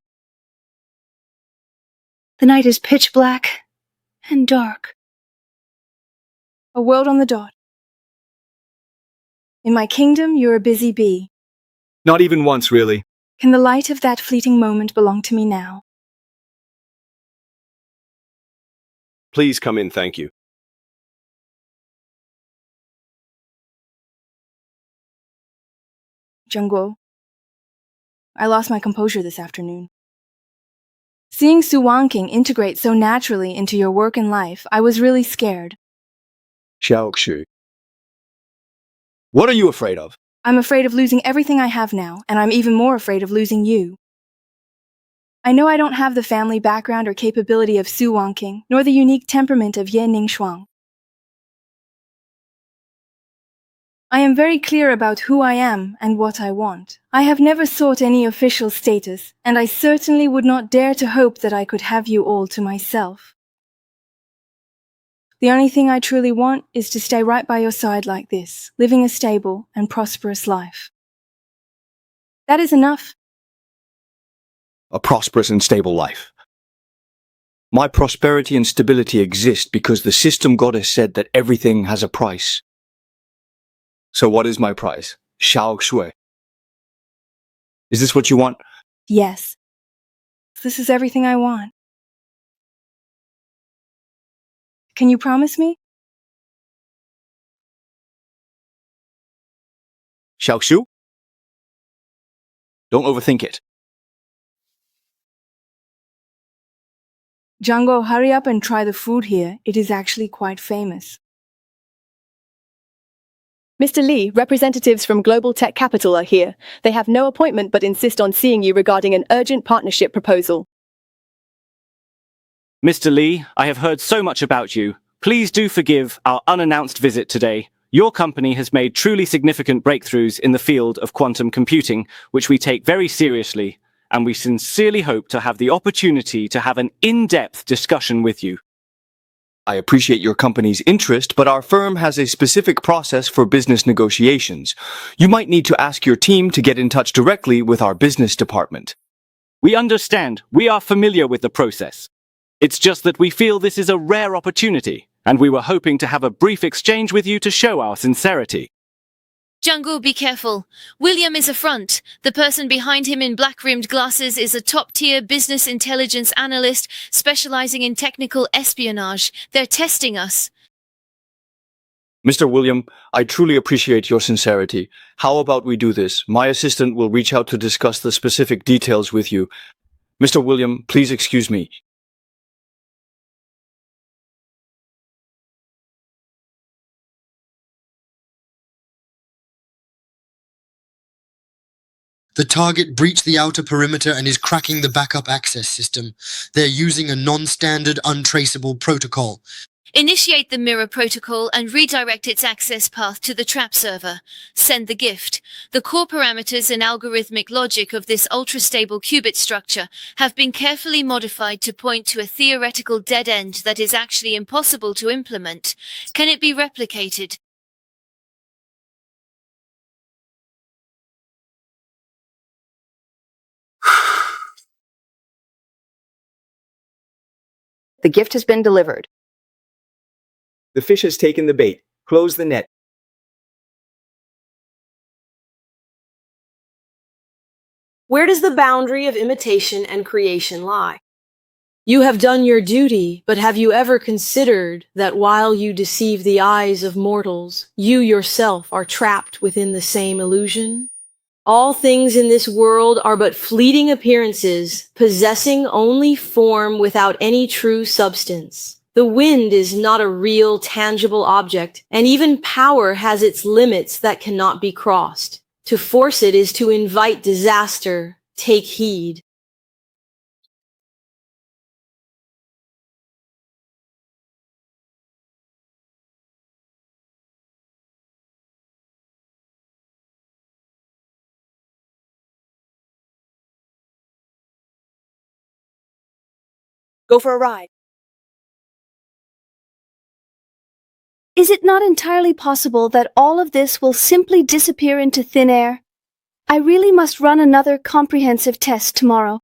The night is pitch black and dark. A world on the dot. In my kingdom, you're a busy bee. Not even once, really. Can the light of that fleeting moment belong to me now? Please come in, thank you. Zhengguo, I lost my composure this afternoon. Seeing Su Wanqing integrate so naturally into your work and life, I was really scared. Xiaoxu. What are you afraid of? I'm afraid of losing everything I have now, and I'm even more afraid of losing you. I know I don't have the family background or capability of Su Wanqing, nor the unique temperament of Ye Ningshuang. I am very clear about who I am and what I want. I have never sought any official status, and I certainly would not dare to hope that I could have you all to myself. The only thing I truly want is to stay right by your side like this, living a stable and prosperous life. That is enough. A prosperous and stable life. My prosperity and stability exist because the system goddess said that everything has a price. So what is my price? Xiao Shui. Is this what you want? Yes. This is everything I want. Can you promise me? Xiao Shu? Don't overthink it. Django, hurry up and try the food here. It is actually quite famous. Mr. Lee, representatives from Global Tech Capital are here. They have no appointment but insist on seeing you regarding an urgent partnership proposal. Mr. Lee, I have heard so much about you. Please do forgive our unannounced visit today. Your company has made truly significant breakthroughs in the field of quantum computing, which we take very seriously, and we sincerely hope to have the opportunity to have an in-depth discussion with you. I appreciate your company's interest, but our firm has a specific process for business negotiations. You might need to ask your team to get in touch directly with our business department. We understand. We are familiar with the process. It's just that we feel this is a rare opportunity, and we were hoping to have a brief exchange with you to show our sincerity. Django, be careful. William is a front. The person behind him in black-rimmed glasses is a top-tier business intelligence analyst specializing in technical espionage. They're testing us. Mr. William, I truly appreciate your sincerity. How about we do this? My assistant will reach out to discuss the specific details with you. Mr. William, please excuse me. The target breached the outer perimeter and is cracking the backup access system. They're using a non-standard, untraceable protocol. Initiate the mirror protocol and redirect its access path to the trap server. Send the gift. The core parameters and algorithmic logic of this ultra-stable qubit structure have been carefully modified to point to a theoretical dead end that is actually impossible to implement. Can it be replicated? The gift has been delivered. The fish has taken the bait. Close the net. Where does the boundary of imitation and creation lie? You have done your duty, but have you ever considered that while you deceive the eyes of mortals, you yourself are trapped within the same illusion? All things in this world are but fleeting appearances, possessing only form without any true substance. The wind is not a real, tangible object, and even power has its limits that cannot be crossed. To force it is to invite disaster. Take heed. Go for a ride. Is it not entirely possible that all of this will simply disappear into thin air? I really must run another comprehensive test tomorrow.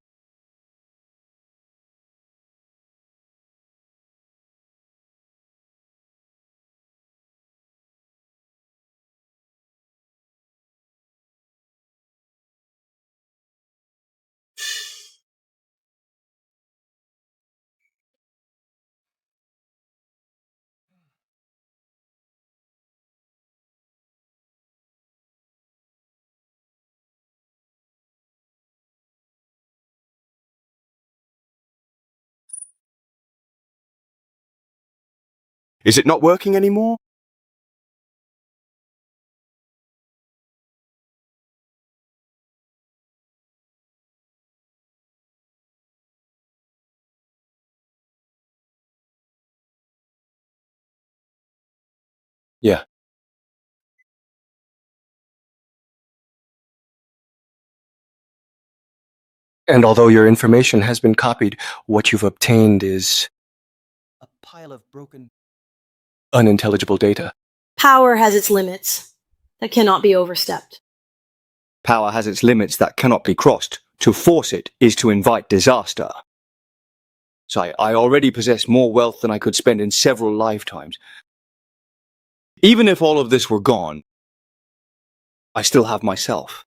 Is it not working anymore? Yeah. And although your information has been copied, what you've obtained is a pile of broken, unintelligible data. Power has its limits that cannot be overstepped. Power has its limits that cannot be crossed. To force it is to invite disaster. So I already possess more wealth than I could spend in several lifetimes. Even if all of this were gone, I still have myself.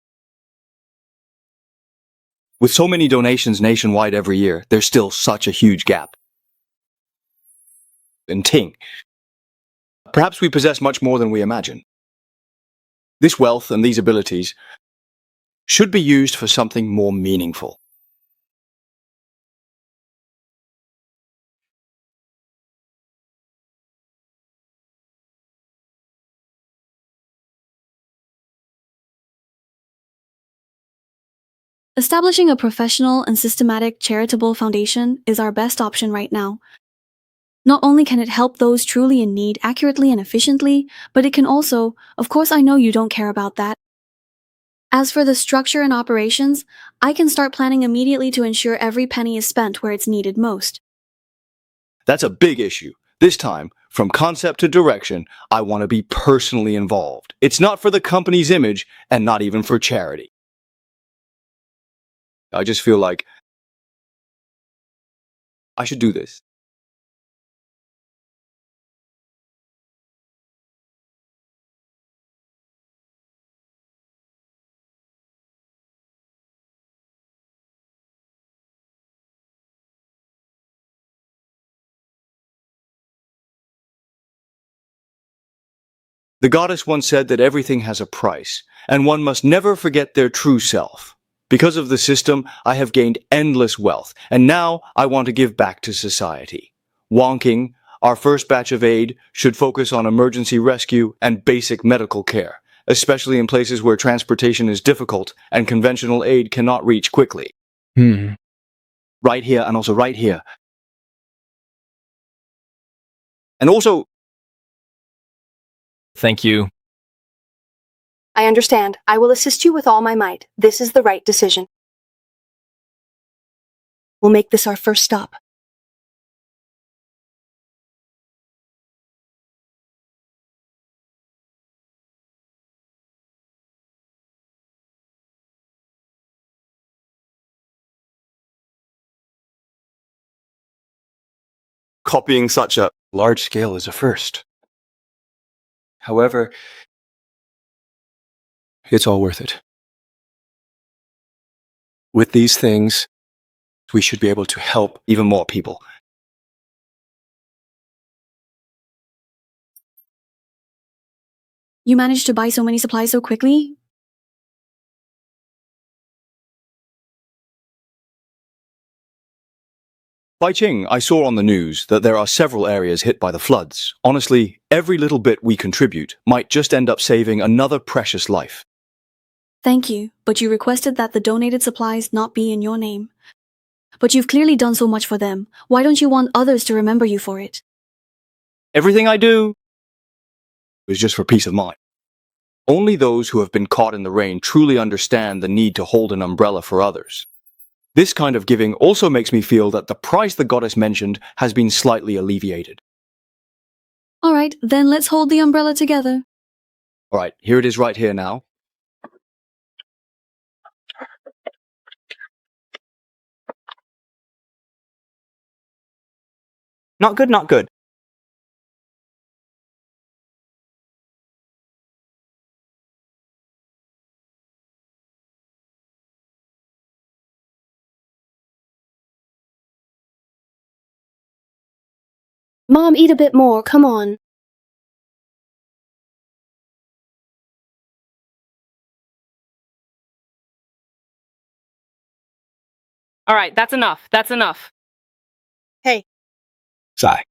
With so many donations nationwide every year, there's still such a huge gap. And Ting, perhaps we possess much more than we imagine. This wealth and these abilities should be used for something more meaningful. Establishing a professional and systematic charitable foundation is our best option right now. Not only can it help those truly in need accurately and efficiently, but it can also, of course I know you don't care about that. As for the structure and operations, I can start planning immediately to ensure every penny is spent where it's needed most. That's a big issue. This time, from concept to direction, I want to be personally involved. It's not for the company's image and not even for charity. I just feel like I should do this. The goddess once said that everything has a price, and one must never forget their true self. Because of the system, I have gained endless wealth, and now I want to give back to society. Wonking, our first batch of aid, should focus on emergency rescue and basic medical care, especially in places where transportation is difficult and conventional aid cannot reach quickly. Right here and also right here. And also... Thank you. I understand. I will assist you with all my might. This is the right decision. We'll make this our first stop. Copying such a large scale is a first. However, it's all worth it. With these things, we should be able to help even more people. You managed to buy so many supplies so quickly? Bai Ching, I saw on the news that there are several areas hit by the floods. Honestly, every little bit we contribute might just end up saving another precious life. Thank you, but you requested that the donated supplies not be in your name. But you've clearly done so much for them. Why don't you want others to remember you for it? Everything I do is just for peace of mind. Only those who have been caught in the rain truly understand the need to hold an umbrella for others. This kind of giving also makes me feel that the price the goddess mentioned has been slightly alleviated. All right, then let's hold the umbrella together. All right, here it is right here now. Not good, not good. Mom, eat a bit more, come on. All right, that's enough. That's enough. Hey. Sigh.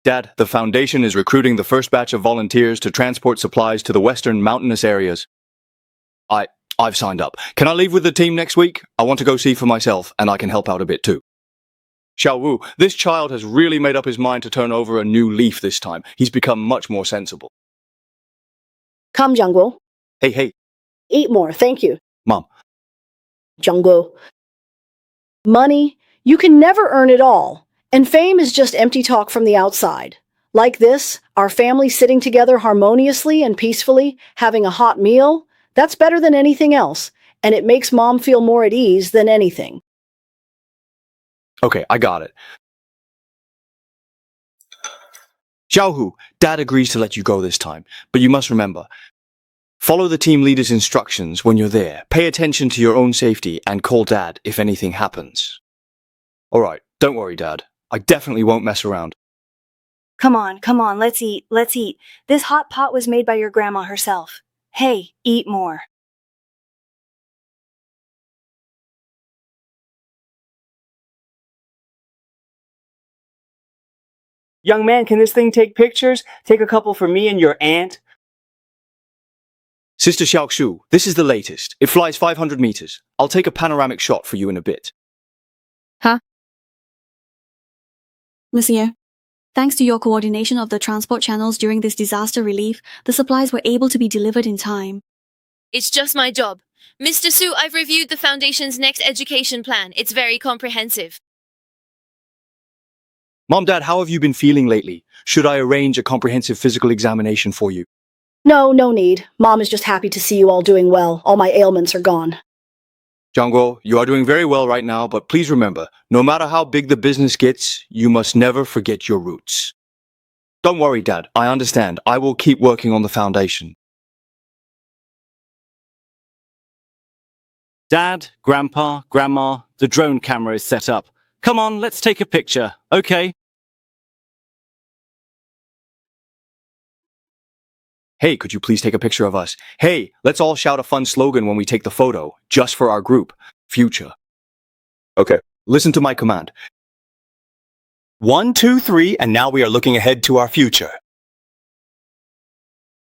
Dad, the Foundation is recruiting the first batch of volunteers to transport supplies to the western mountainous areas. I've signed up. Can I leave with the team next week? I want to go see for myself, and I can help out a bit too. Xiao Wu, this child has really made up his mind to turn over a new leaf this time. He's become much more sensible. Come, Jungwoo. Hey. Eat more, thank you. Mom. Jungwoo. Money, you can never earn it all. And fame is just empty talk from the outside. Like this, our family sitting together harmoniously and peacefully, having a hot meal, that's better than anything else. And it makes Mom feel more at ease than anything. Okay, I got it. Xiaohu, Dad agrees to let you go this time, but you must remember, follow the team leader's instructions when you're there, pay attention to your own safety, and call Dad if anything happens. Alright, don't worry, Dad. I definitely won't mess around. Come on, let's eat. This hot pot was made by your grandma herself. Hey, eat more. Young man, can this thing take pictures? Take a couple for me and your aunt? Sister Xiaoxu, this is the latest. It flies 500 meters. I'll take a panoramic shot for you in a bit. Huh? Monsieur, thanks to your coordination of the transport channels during this disaster relief, the supplies were able to be delivered in time. It's just my job. Mr. Su, I've reviewed the Foundation's next education plan. It's very comprehensive. Mom, Dad, how have you been feeling lately? Should I arrange a comprehensive physical examination for you? No need. Mom is just happy to see you all doing well. All my ailments are gone. Zhangguo, you are doing very well right now, but please remember, no matter how big the business gets, you must never forget your roots. Don't worry, Dad. I understand. I will keep working on the Foundation. Dad, Grandpa, Grandma, the drone camera is set up. Come on, let's take a picture, okay? Hey, could you please take a picture of us? Hey, let's all shout a fun slogan when we take the photo, just for our group. Future. Okay, listen to my command. 1, 2, 3, and now we are looking ahead to our future.